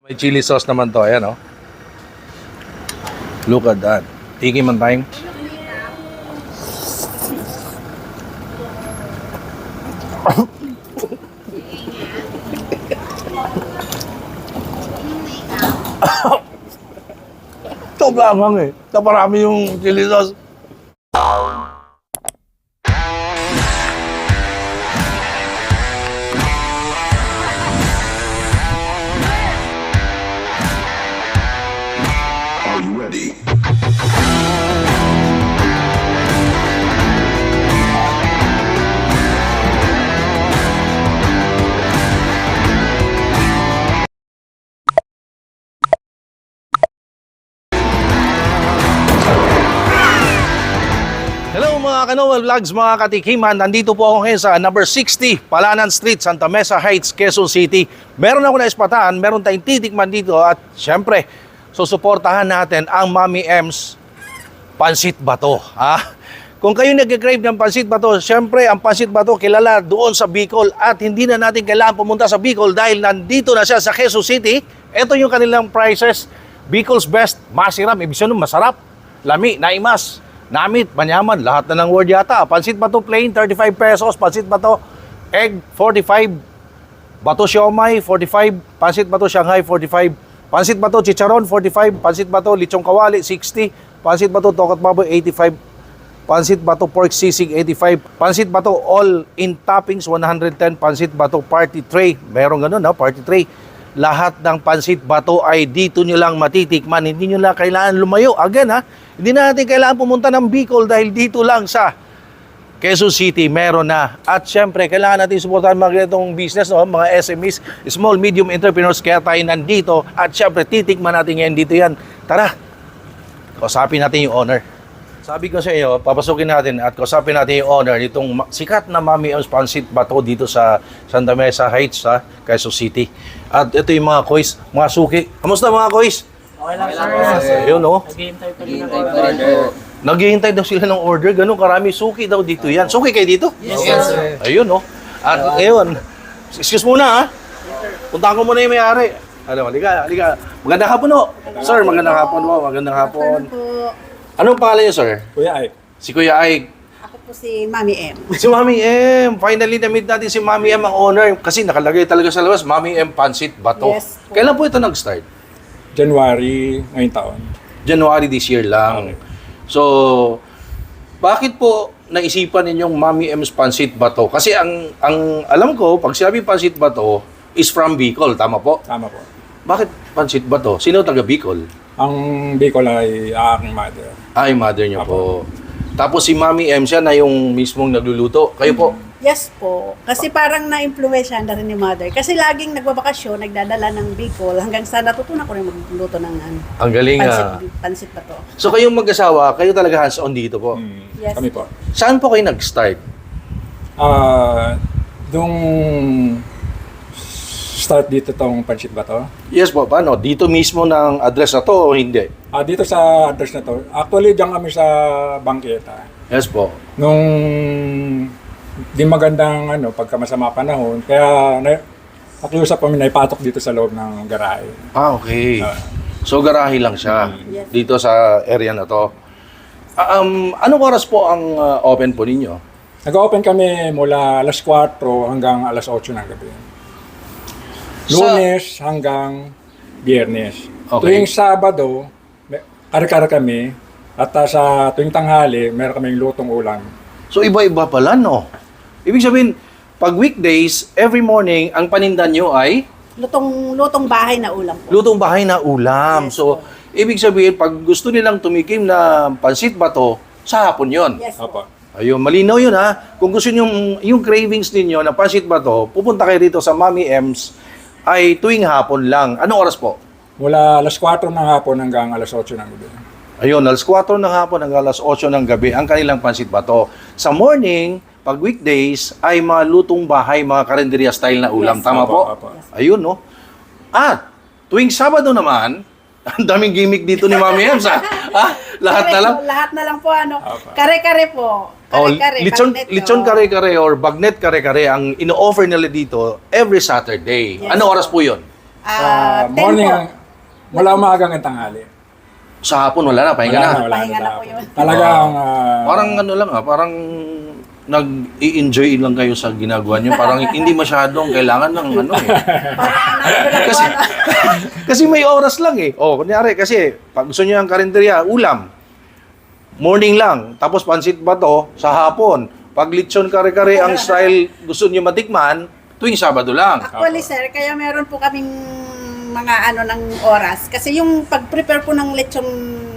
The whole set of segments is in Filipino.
May chili sauce naman to, ayan, oh. Look at that. Tiki man time. Sobrang anghang eh. Naparami yung chili sauce. Are you ready? Hello mga Kanoel Vlogs, mga katikiman. Nandito po ako ngayon sa number 60, Palanan Street, Santa Mesa Heights, Quezon City. Meron ako na ispatahan, meron tayong titikman dito at syempre, susuportahan natin ang Mami M's Pansit Bato. Kung kayo nag-crave ng Pansit Bato, syempre ang Pansit Bato kilala doon sa Bicol at hindi na natin kailangan pumunta sa Bicol dahil nandito na siya sa Quezon City. Ito yung kanilang prices, Bicol's Best, masiram, ibig sabihin masarap, lami, naimas. Namit, manyaman, lahat na ng word yata. Pansit Bato plain, 35 pesos. Pansit Bato egg, 45. Bato siomay, 45. Pansit Bato Shanghai, 45. Pansit Bato chicharon, 45. Pansit Bato lichong kawali, 60. Pansit Bato tokat baboy, 85. Pansit Bato pork sisig, 85. Pansit Bato all in toppings, 110. Pansit Bato party tray. Merong ganun, party tray. Lahat ng Pansit Bato ay dito nyo lang matitikman. Hindi nyo lang kailangan lumayo. Again, hindi na natin kailangan pumunta ng Bicol dahil dito lang sa Quezon City meron na. At syempre, kailangan natin suportahan mga ganitong business, mga SMEs, small, medium entrepreneurs. Kaya tayo nandito. At syempre, titikman natin ngayon dito yan. Tara, kausapin natin yung owner. Sabi ko sa iyo, papasukin natin at kausapin natin yung owner itong sikat na Mami M's Pansit Bato dito sa Santa Mesa Heights, Quezon City. At ito yung mga kois, mga suki. Kamusta mga kois? Okay lang, sir. Ayun, Naghihintay pa rin ng order. Naghihintay daw sila ng order. Ganun karami suki daw dito yan. Suki kayo dito? Yes, sir. Ayun, At ngayon, excuse muna, punta ko muna yung may-ari. Halika. Magandang hapon, Sir, magandang hapon, Magandang hapon. Anong pangalan niyo, sir? Kuya Ay, Si Kuya Ay. Ako po si Mami M. Si Mami M. Finally, na-meet natin si Mami M, ang owner. Kasi nakalagay talaga sa labas, Mami M Pansit Bato. Yes po. Kailan po ito nag-start? January ngayong taon. January this year lang. So, bakit po naisipan ninyong Mami M's Pansit Bato? Kasi ang alam ko, pag sinabi Pansit Bato, is from Bicol. Tama po? Tama po. Bakit Pansit Bato? Sino taga Bicol? Ang Bicol ay aking mother. Ay, mother niyo po. Tapos si Mami M, siya na yung mismong nagluluto. Kayo po? Yes po. Kasi parang na-influensya na rin ni Mother. Kasi laging nagbabakasyon, nagdadala ng Bicol hanggang sa natutunan ko rin magluto ng Ang galing pansit pa to. So kayong mag-asawa, kayo talaga hands-on dito po. Yes. Kami po. Saan po kayo nag-start? Dung start dito tong Pansit Bato. Yes po, paano? Dito mismo ng address na to o hindi? Dito sa address na to, actually diyan kami sa bangketa. Yes po. Nung di magandang pagka masama panahon, kaya nakiusap kami na ipatok dito sa loob ng garahe. Okay. So garahe lang siya Yes. dito sa area na to. Anong oras po ang open po ninyo? Nag-open kami mula alas 4 hanggang alas 8 ng gabi. Lunes hanggang Biyernes. Okay. Tuwing Sabado, kare-kare kami. At sa tuwing tanghali, meron kaming lutong ulam. So iba-iba pala, no? Ibig sabihin, pag weekdays, every morning, ang paninda nyo ay Lutong bahay na ulam po. lutong bahay na ulam. Yes So, po. ibig sabihin, pag gusto nilang tumikim na Pansit Bato, sa hapon yon. Yes po. Opo. Ayun, malinaw yun Kung gusto niyo yung cravings ninyo na Pansit Bato, pupunta kayo dito sa Mami M's ay tuwing hapon lang. Anong oras po? Mula alas 4 ng hapon hanggang alas 8 ng gabi. Ayun, alas 4 ng hapon hanggang alas 8 ng gabi ang kanilang Pansit Bato. Sa morning, pag weekdays, ay mga lutong bahay, mga karinderya style na ulam. Yes. Tama Opo, po? opo. Ayun, no? At, tuwing Sabado naman, ang daming gimmick dito ni Mami Ems, Lahat na lang. Lahat na lang po, Opo. Kare-kare po. Kare-kare. Lechon kare-kare or bagnet kare-kare ang ino-offer nila dito every Saturday. Yes. Ano oras po yun? Morning, 10 po. mula umaga hanggang tanghali. Sa hapon wala na, pahinga na. Pahinga na po yun. Talagang, Parang ano lang parang nag-i-enjoy lang kayo sa ginagawa niyo. Parang hindi masyadong kailangan ng ano eh. Kasi, kasi may oras lang eh. Oh, kunyari kasi pag gusto niyo ng karinderya, ulam. Morning lang, tapos pansit bato sa hapon. Pag lechon kare-kare ang style gusto niyo matikman, tuwing Sabado lang. Actually, sir, kaya meron po kaming mga ano ng oras. Kasi yung pag-prepare po ng lechon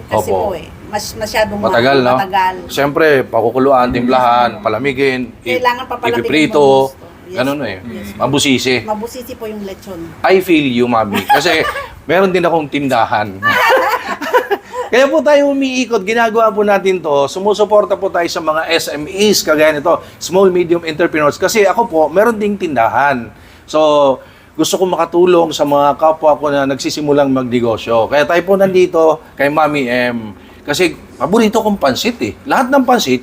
kasi Opo. po masyadong Matagal, no? matagal. Siyempre, pakukuluan, timplahan, palamigin, Kailangan papalamigin ipiprito, mo gusto. Yes. ganun eh. Mabusisi. Mabusisi po yung lechon. I feel you, mami. Kasi meron din akong tindahan. Kaya po tayo umiikot, ginagawa po natin to, sumusuporta po tayo sa mga SMEs, kagaya nito, small, medium entrepreneurs. Kasi ako po, meron ding tindahan. So, gusto ko makatulong sa mga kapwa ko na nagsisimulang magnegosyo. Kaya tayo po nandito kay Mami M. Kasi paborito kong pansit eh. Lahat ng pansit,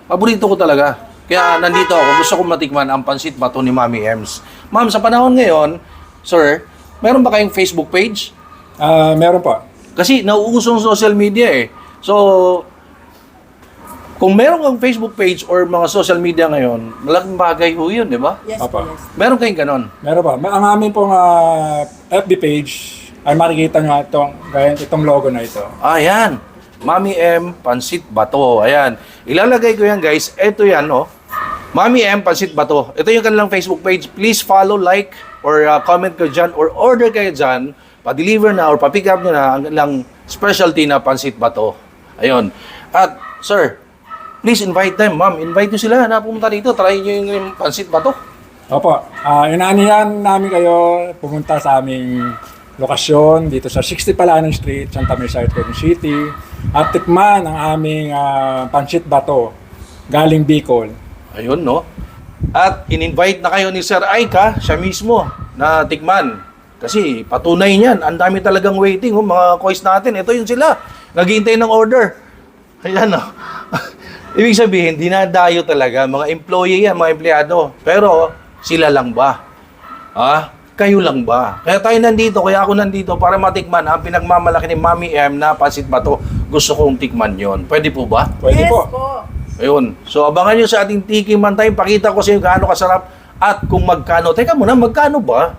paborito ko talaga. Kaya nandito ako, gusto kong matikman ang pansit bato ni Mami Ems. Ma'am, sa panahon ngayon, sir, meron ba kayong Facebook page? meron po. Kasi nauusong social media eh. So, kung meron kang Facebook page or mga social media ngayon, malaking bagay po yun, di ba? Yes, Opo. po, yes. Meron kayong ganon. Meron po. Ang amin pong FB page ay makikita nyo itong logo na ito. Ayan. Mami M, Pansit Bato. Ayan. Ilalagay ko yan, guys. Ito yan, oh. Mami M, Pansit Bato. Ito yung kanilang Facebook page. Please follow, like, or comment ko dyan, or order kayo dyan. Pa-deliver na or pa-pick up nyo na ang kanilang specialty na Pansit Bato. Ayun. At, sir, please invite them. Ma'am, invite nyo sila na pumunta dito. Try nyo yung Pansit Bato. Opo. Inaanihan namin kayo pumunta sa aming lokasyon dito sa 60 Palanan Street, Santa Mesa, Quezon City. At tikman ang aming Pansit Bato galing Bicol. Ayun, no? At in-invite na kayo ni Sir Aika, siya mismo, na tikman. Kasi patunay niyan, ang dami talagang waiting, mga kois natin. Ito yun sila, naghihintay ng order. Ayan, no? Ibig sabihin, dinadayo talaga, mga employee yan, mga empleyado. Pero, sila lang ba? Kayo lang ba? Kaya tayo nandito, kaya ako nandito para matikman ang pinagmamalaki ni Mami M na Pansit Bato. Gusto kong tikman yon. Pwede po ba? Pwede Yes po. po. Ayun. So, abangan nyo sa ating Tiki Man Time. Pakita ko sa inyo gaano kasarap at kung magkano. Teka muna, magkano ba?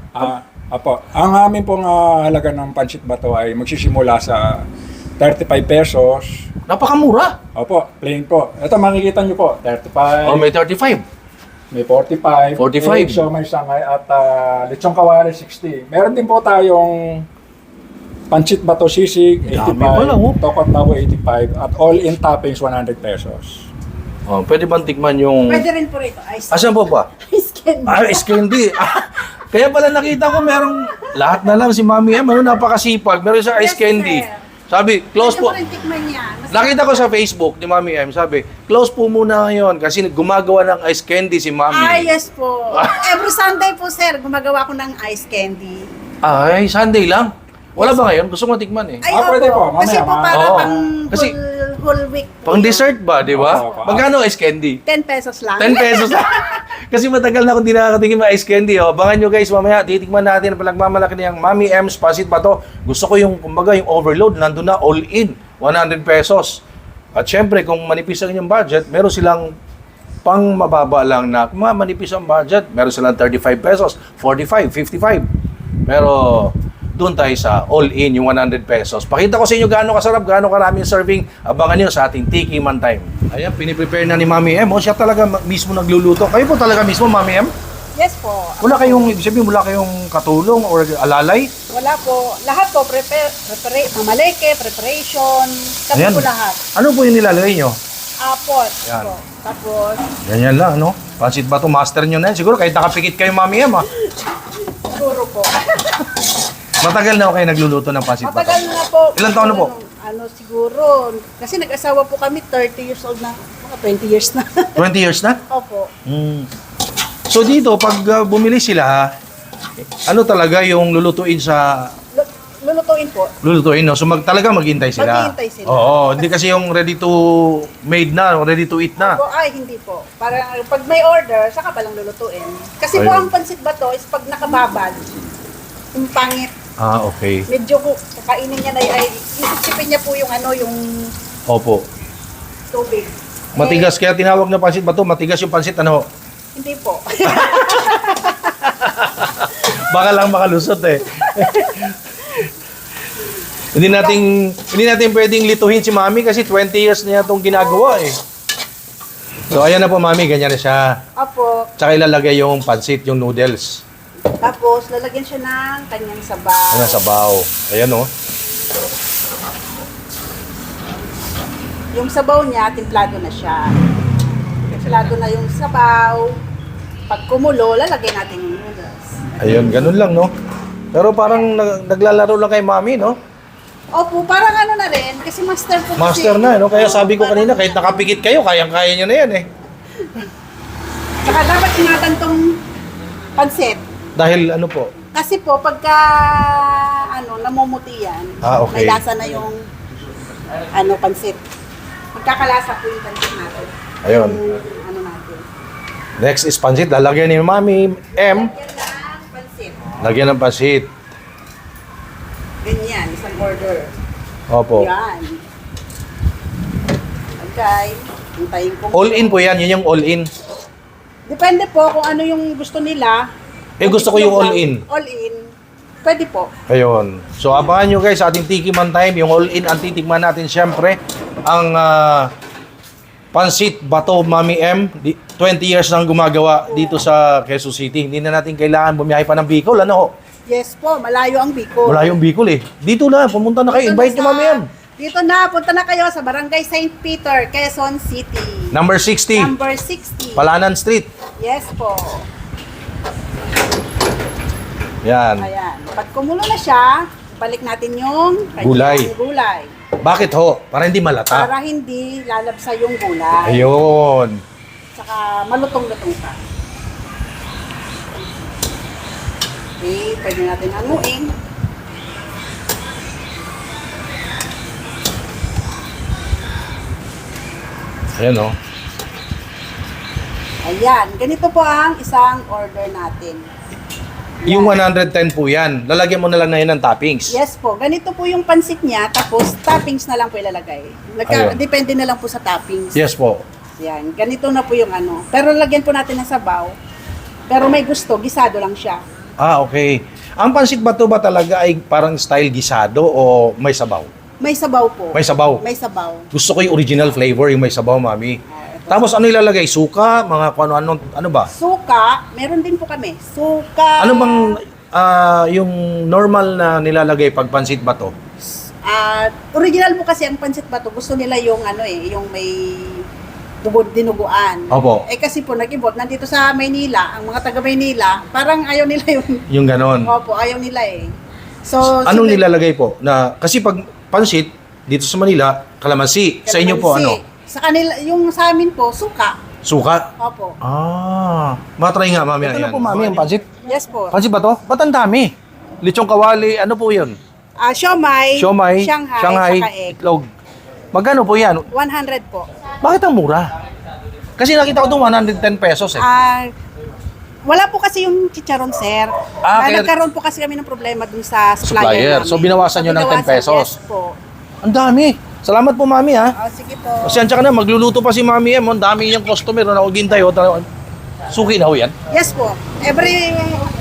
Opo. Ang amin pong halaga ng Pansit Bato ay magsisimula sa 35 pesos. Napakamura. Opo, plain po. Ito makikita nyo po, 35, Oh, may 35. may 45, 45. so may sangay at lechong kawali 60. Meron din po tayong Pansit Bato Sisig, Dami pala, 85, oh. Tokot Babo 85, at all-in toppings 100 pesos. Oh, pwede bang tikman yung... Pwede rin po rito. Ice Asan po ba? candy. Ice candy. Kaya pala nakita ko merong lahat na lang si Mami M. Ano, napakasipag. Meron sa ice Yes, candy. sir. Sabi, close po. Pwede mo rin tikman yan. Nakita ko sa Facebook ni Mami M. Sabi, close po muna ngayon kasi gumagawa ng ice candy si Mami. Yes po. Every Sunday po, sir, gumagawa ko ng ice candy. Ay, Sunday lang. Wala ba ngayon? Gusto ko tikman eh. Ay, pwede po. Mamaya, Kasi po para Oo. pang Kasi- whole week po. Pang dessert ba, di ba? Opo, opo. Magkano ice candy? 10 pesos lang. 10 pesos. Kasi matagal na akong di nakakatingin ng ice candy. Oh. Abangan nyo guys, mamaya titikman natin ang palagmamalaki niyang Mami M's Pansit Bato. Gusto ko yung, kumbaga, yung overload. Nandun na, all in. 100 pesos. At syempre, kung manipis ang inyong budget, meron silang pang mababa lang na, kung manipis ang budget, meron silang 35 pesos, 45, 55. Pero, doon tayo sa all-in, yung 100 pesos. Pakita ko sa inyo gaano kasarap, gaano karaming serving. Abangan nyo sa ating Tiki Man Time. Ayan, piniprepare na ni Mami M. O, siya talaga mismo nagluluto. Kayo po talaga mismo, Mami M? Yes po. Wala kayong, ibig sabihin, wala kayong katulong or alalay? Wala po. Lahat po, mamaleke, preparation, kami Ayan. po lahat. Ano po yung nilalagay nyo? Apot Yan. po. Tapos, Ganyan lang, no? Pansit Bato, master nyo na yan. Siguro kahit nakapikit kayo, Mami M, ha? siguro po. Matagal na ako kayo nagluluto ng Pansit Bato. Matagal na po. Ilang taon na po? Siguro. Kasi nag-asawa po kami, 30 years old na. Mga 20 years na. 20 years na? Opo. So dito, pag bumili sila, ano talaga yung lulutuin sa... Lulutuin po. Lulutuin, no? So talaga maghintay sila. Maghihintay sila. Oo, hindi kasi yung ready to made na, ready to eat na. Opo, ay, hindi po. Parang pag may order, saka palang lulutuin. Kasi po Ayun. ang pansit bato is pag nakababad. yung pangit. Ah, okay. Medyo kakainin niya na ay isipin niya po yung ano, yung Opo. tubig. Matigas, kaya tinawag na pansit bato. Matigas yung pansit, ano? Hindi po. Baka lang makalusot eh. hindi natin pwedeng lituhin si Mami kasi 20 years na itong ginagawa eh. So ayan na po Mami, ganyan na siya. Opo. Tsaka ilalagay yung pansit, yung noodles. Tapos, lalagyan siya ng kanyang sabaw. Ayan, sabaw. Ayan oh. Yung sabaw niya, templado na siya. Templado na yung sabaw. Pag kumulo, lalagyan natin yung noodles. Ayun, ganun lang no. Pero parang naglalaro lang kay Mami no. Opo, parang ano na rin, kasi master po kasi. Master na no. Kaya sabi ko kanina, kahit nakapikit kayo, kayang-kaya nyo na yan eh. Saka dapat ingatan tong pansit. Dahil ano po, Kasi po, pagka namumuti yan, Ah, okay. may lasa na yung pansit. Magkakalasa po yung pansit natin. Ayun. Yung natin. Next is pansit. Lalagyan ni Mami M. Yan lang, pansit. Lagyan ng pansit. Ganyan, isang order. Opo. Yan. Okay. Hintayin ko. All in po yan. Yun yung all in. Depende po kung ano yung gusto nila. Eh, gusto ko yung all in. All in. Pwede po. Ayun. So, abangan nyo guys sa ating Tikiman Time. Yung all in ang titikman natin syempre. Ang pansit bato Mami M. 20 years nang gumagawa dito sa Quezon City. Hindi na natin kailangan bumiyahe pa ng Bicol. Ano ho? Yes po, malayo ang Bicol. Wala yung Bicol eh. Dito na. Pumunta na kayo. Invite nyo Mami M. Dito na, punta na kayo sa Barangay St. Peter, Quezon City. Number 60. Number 60. Palanan Street. Yes po. Yan. Ayan. Pag kumulo na siya, balik natin yung Gulay. gulay. Bakit ho? Para hindi malata. Para hindi lalabsa yung gulay. Ayun. Saka malutong-lutong pa. Okay, pwede natin hanguin. Ayan o. Ayan, ganito po ang isang order natin. Yung 110 po yan. Lalagyan mo na lang na yun ng toppings. Yes po, ganito po yung pansit niya, tapos toppings na lang po ilalagay. Ayun. Depende na lang po sa toppings. Yes po. Yan, ganito na po yung ano. Pero lagyan po natin ng sabaw. Pero may gusto, gisado lang siya. Ah, okay. Ang pansit bato ba talaga ay parang style gisado o may sabaw? May sabaw po. May sabaw. May sabaw. Gusto ko yung original flavor, yung may sabaw, Mami. Tapos ano ilalagay? Suka? Mga kung ano ba? Suka, meron din po kami. Suka. Ano bang yung normal na nilalagay pag pansit bato? Original po kasi ang pansit bato, gusto nila yung yung may dinuguan. Opo. Eh kasi po nag-import nandito sa Maynila, ang mga taga Maynila, parang ayaw nila yung Yung ganon. Opo, ayaw nila eh. So, Anong nilalagay po? Kasi pag pansit, dito sa Manila, kalamansi. Sa inyo po, ano? Sa kanila, yung sa amin po, suka. Suka? Opo. Matry nga, Mami. Ito na po, Mami, ang pansit. Yes po. Pansit ba to? Ba't ang dami? Lichong kawali, ano po yun? Siomay, Siomay, Shanghai, saka egg. itlog. Magkano po yan? 100 po. Bakit ang mura? Kasi nakita ko itong 110 pesos eh. Wala po kasi yung chicharon, sir. Kaya- Nagkaroon po kasi kami ng problema dun sa supplier Supplier. namin. So, binawasan nyo ng 10 pesos? Yes po. Ang dami. Salamat po, Mami, ha? Sige po. Pasensya ka na, magluluto pa si Mami M. Ang dami niyang customer. Nakugintay. Suki na ho yan. Yes po.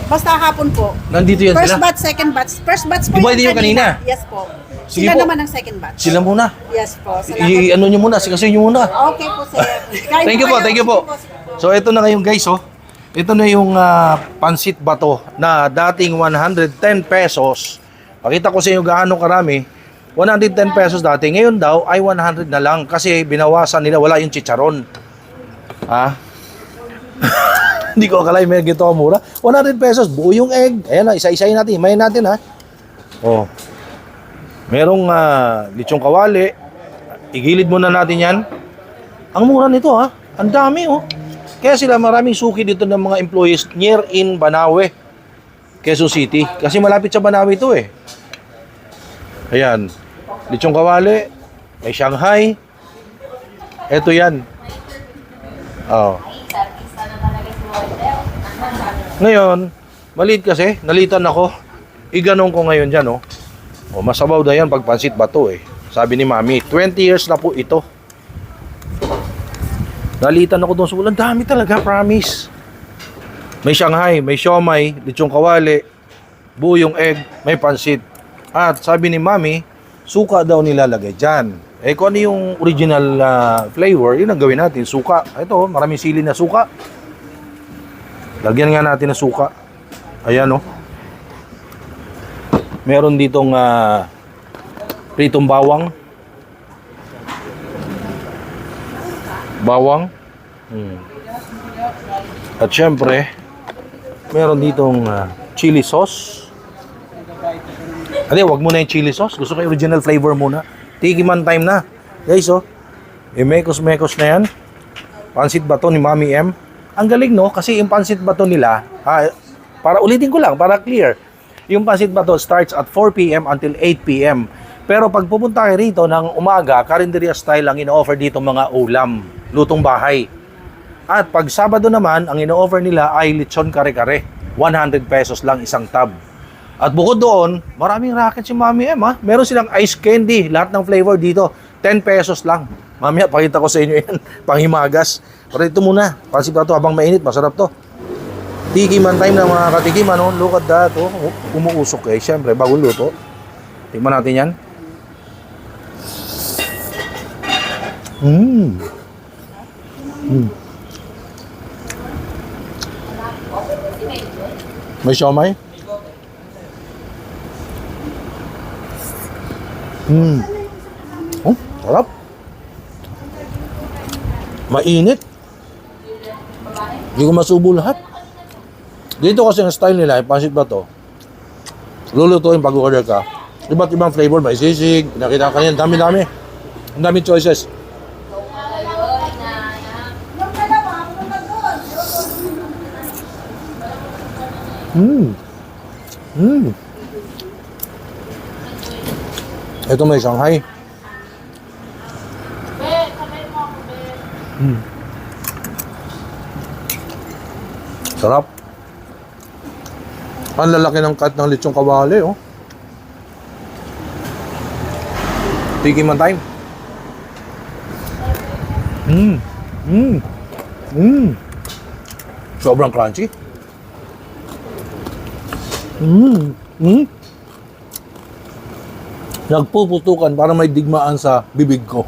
Basta hapon po. Nandito yan First sila. batch, second batch. First batch po Di ba hindi yung kanina? Yes po. Sige Sila po. naman ang second batch. Sila muna. Yes po. Salamat. Ano nyo muna, kasi nyo muna. Okay po, sir. Kain Thank you po, kayo. thank you po. Sige po. So ito na ngayon guys, oh. Ito na yung pansit bato na dating 110 pesos. Pakita ko sa inyo gaano karami. 110 pesos dati. Ngayon daw ay 100 na lang kasi binawasan nila, wala yung chicharon. Hindi ko akala may gito mura. 100 pesos, buo yung egg. Ayan na, isa-isayin natin. Himayin natin ha. Oh. Merong lichong kawali. Igilid muna natin yan. Ang mura nito ha. Ang dami oh. Kaya sila maraming suki dito ng mga employees near in Banawe, Quezon City. Kasi malapit sa Banawe ito eh. Ayan. Lichong kawali. May Shanghai. Ito yan. Oh. Ngayon, maliit kasi. Nalitan ako. Iganong ko ngayon dyan, oh. O, masabaw na yan pag pansit bato, eh. Sabi ni Mami, 20 years na po ito. Nalitan ako doon sa ulan. Dami talaga, promise. May Shanghai, may siomay, lechong kawali, buyong egg, may pansit. At sabi ni Mami, suka daw nilalagay dyan. Eh kung ano yung original flavor, yun ang gawin natin, suka. Ito, maraming sili na suka. Lagyan nga natin ng suka. Ayan, oh. Meron ditong pritong bawang. Bawang. At syempre, meron ditong chili sauce. Wag muna yung chili sauce. Gusto ko yung original flavor muna. Tikiman time na. Guys, oh. Mekos-mekos na yan. Pansit bato ni Mami M. Ang galing, no? Kasi yung pansit bato nila, para ulitin ko lang, para clear. Yung pansit bato starts at 4 p.m. until 8 p.m. Pero pag pupunta kayo rito ng umaga, karinderya style ang ino-offer dito mga ulam, lutong bahay. At pag Sabado naman, ang ino-offer nila ay lechon kare-kare. 100 pesos lang isang tab. At bukod doon, maraming racket si Mami M, ha? Meron silang ice candy, lahat ng flavor dito, 10 pesos lang. Mamaya, pakita ko sa inyo yan, panghimagas. Pero ito muna, pansit bato habang mainit, masarap to. Tikiman time ng mga katikiman, oh. Look at that, oh. Umuusok eh. Siyempre, bagong luto. Tikman natin yan. May siomay? Oh, sarap. Mainit. Hindi ko masubo lahat. Dito kasi ang style nila, yung pansit bato, lulutuin pag order ka. Iba't ibang flavor, may sisig, nakita ka kanina, dami-dami. Ang daming choices. Ito may Shanghai. Sarap. Ang lalaki ng cut ng lechong kawali, oh. Tikiman time. Sobrang crunchy. Nagpuputukan para may digmaan sa bibig ko.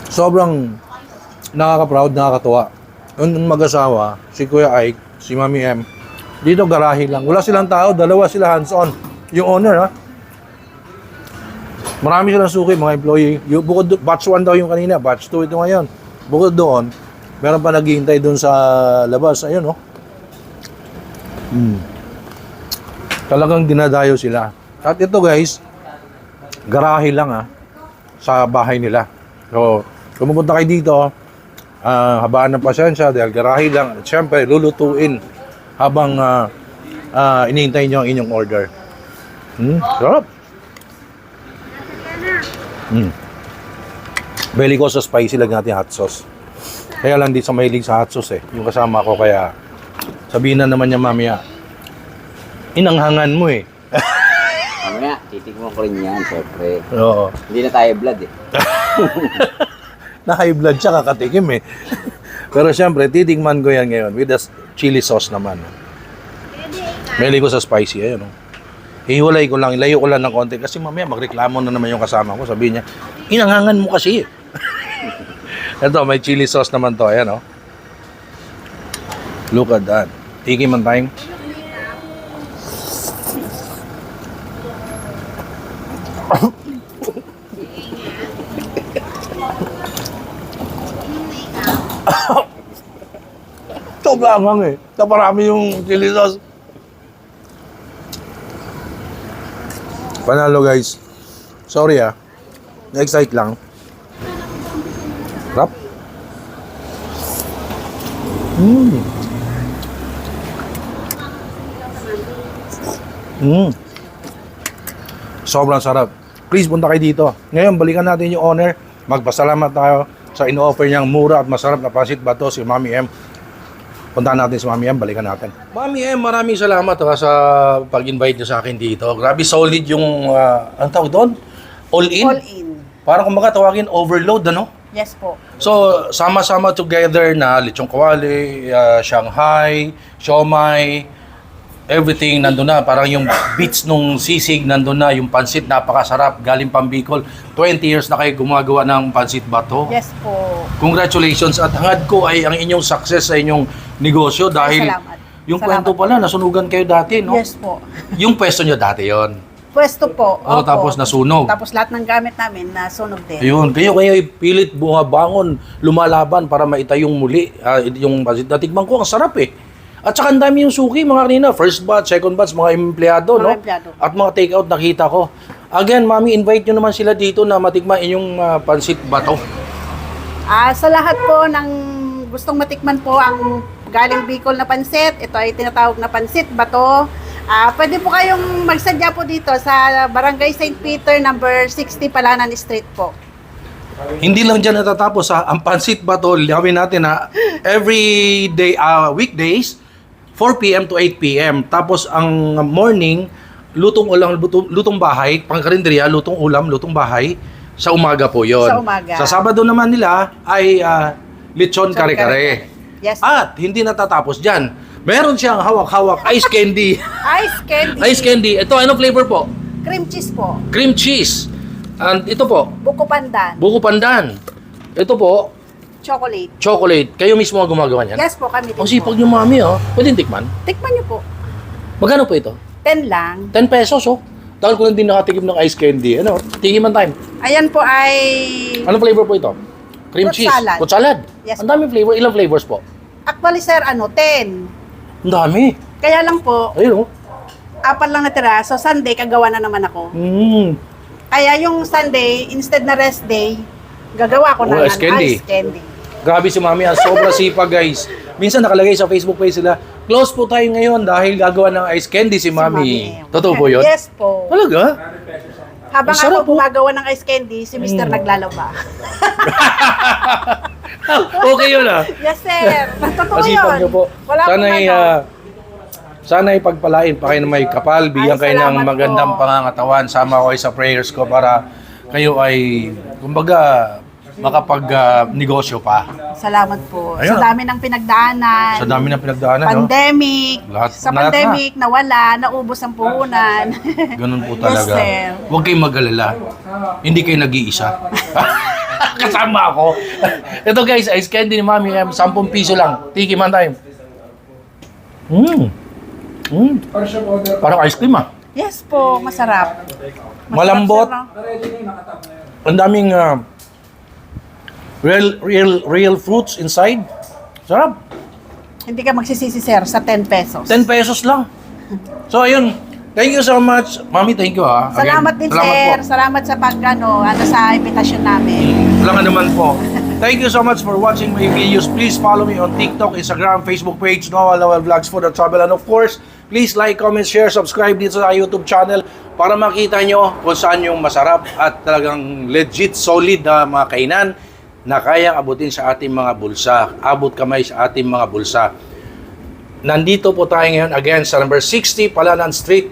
Sobrang nakaka-proud, nakakatuwa. Yung mag-asawa, si Kuya Ike, si Mami M, dito garahe lang. Wala silang tao, dalawa sila hands-on. Yung owner, ha? Marami silang suki, mga employee. Bukod batch 1 daw yung kanina, batch 2 ito ngayon. Bukod doon, meron pa naghihintay doon sa labas. Ayun, oh. Talagang dinadayo sila. At ito, guys, garahe lang, ha, sa bahay nila. So, kung pupunta kayo dito, habaan ng pasensya dahil garahe lang. At syempre, lulutuin habang inihintay nyo ang inyong order. Sarap. Beli ko sa spicy, lagyan natin hot sauce. Kaya lang di sa mahilig sa hot sauce, eh. Yung kasama ko, kaya sabihin na naman niya mamaya, inanghangan mo, eh. Mamaya, titigmo ko rin yan, syempre. Oo. Hindi na tayo blood, eh. Na high blood siya, kakatikim, eh. Pero syempre, titigman ko yan ngayon with the chili sauce naman. Mahilig ko sa spicy, ayun, oh. Hiwalay ko lang, ilayo ko lang ng konti kasi mamaya magreklamo na naman yung kasama ko. Sabihin niya, inanghangan mo kasi. Ito, may chili sauce naman to. Ayan, oh. Look at that. Tiki man time. Sobrang anghang, eh. Naparami yung chili sauce. Panalo, guys. Sorry, ah. Na-excite lang. Rap. Sobrang sarap. Please, punta kayo dito. Ngayon, balikan natin yung owner. Magpasalamat tayo sa in-offer niyang mura at masarap na pansit bato, si Mami M. Puntahan natin si Mami M, balikan natin. Mami M, maraming salamat sa pag-invite niyo sa akin dito. Grabe solid yung, ang tawag doon? All-in? All-in. Parang kumbaga tawagin overload, ano? Yes po. So, sama-sama together na lechong kawali, Shanghai, siomai, everything nandun na. Parang yung beats nung sisig nandun na, yung pansit napakasarap, galing pang Bicol. 20 years na kayo gumagawa ng pansit bato. Yes po. Congratulations at hangad ko ay ang inyong success sa inyong negosyo dahil Salamat. yung Salamat kwento pala, nasunugan kayo dati, no? Yes po. Yung pwesto nyo dati yon. Pwesto po. Oh, Opo. tapos nasunog. Tapos lahat ng gamit namin nasunog din. Ayun, kayo pilit bumabangon, lumalaban para maitayong muli. Yung natikman ko, ang sarap eh. At saka ang dami yung suki, mga kanina. First batch, second batch, mga empleyado, Mga no? empleyado. At mga take-out nakita ko. Again, Mami, invite nyo naman sila dito na matikman inyong pansit bato. Sa lahat po ng gustong matikman po ang galing Bicol na pansit, ito ay tinatawag na pansit bato. Pwede po kayong magsadya po dito sa Barangay St. Peter, number 60, Palanan Street po. Hindi lang dyan natatapos ha. Ang pansit bato, gawin natin ha. Every day, weekdays, 4 p.m. to 8 p.m. Tapos ang morning, lutong ulam, lutong bahay, pangkarinderiya, lutong ulam, lutong bahay. Sa umaga po yon. Sa umaga. Sa Sabado naman nila ay lechon kare-kare. Yes. At hindi natatapos dyan. Meron siyang hawak-hawak ice candy. Ice candy. Ice candy. Ito, ano flavor po? Cream cheese po. Cream cheese. And ito po, Buko pandan. buko pandan. Ito po, Chocolate. chocolate. Kayo mismo ang gumagawa niyan? Yes po, kami din Ang sipag po. niyo, Mami, oh. Pwede tikman. Tikman niyo po. Magkano po ito? 10 lang. 10 pesos, oh. Dahil ko lang din nakatikim ng ice candy. Ano? Tikiman time. Ayan po ay Anong flavor po ito? Cream Fruit cheese. salad. Fruit salad. Yes. Ang daming flavor. Ilang flavors po? actually sir, 10. Ang dami. Kaya lang po, Ayun, oh. 4 lang natira. So Sunday, kagawa na naman ako. Kaya yung Sunday, instead na rest day, gagawa ko Oh, ng ice candy. ice candy. Grabe si Mami, ang sobra sipag, guys. Minsan nakalagay sa Facebook page sila, close po tayo ngayon dahil gagawa ng ice candy si Mami. Totoo po yun? Yes po. Talaga? Habang Ang sarap ako po. gumagawa ng ice candy, si Mr. naglalaba. Okay yun, ah. Yes sir. Totoo Masipag yun. niyo po. Wala Sana'y, pong ano. sana'y pagpalain pa kayo ng may kapal, bigyan kayo ng salamat magandang po. pangangatawan. Sama ko kayo sa prayers ko para kayo ay, kumbaga, makapag-negosyo pa. Salamat po. Ayun. Sa dami ng pinagdaanan. Sa dami ng pinagdaanan, no? Pandemic. Lahat- Sa lahat pandemic, nawala, naubos ang puhunan. Ganun po Yes, talaga. sir. Huwag kayong mag-alala. Hindi kayo nag-iisa. Kasama ako. Ito guys, ice candy ni Mami M. 10 piso lang. Tiki man time. Parang ice cream, ah. Yes po, masarap. Malambot. Masarap, sir, no? Ang daming real fruits inside. Sarap. Hindi ka magsisisi sir sa 10 pesos. 10 pesos lang. So ayun, thank you so much. Mami, thank you ha. Again, Salamat din sir. po. Salamat sa sa invitation namin. Wala nga naman po. Thank you so much for watching my videos. Please follow me on TikTok, Instagram, Facebook page, Noah Lowell Vlogs, Food and Travel. And of course, please like, comment, share, subscribe dito sa YouTube channel para makita nyo kung saan yung masarap at talagang legit, solid na mga kainan na kayang abutin sa ating mga bulsa. Abot kamay sa ating mga bulsa. Nandito po tayo ngayon again sa number 60 Palanan Street,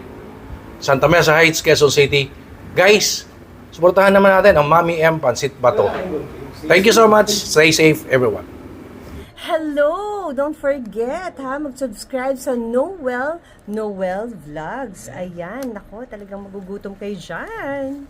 Santa Mesa Heights, Quezon City. Guys, suportahan naman natin ang Mami M Pansit Bato. Thank you so much. Stay safe, everyone. Hello! Don't forget ha, mag-subscribe sa Noel Vlogs. Ayan, nako, talagang magugutom kayo dyan.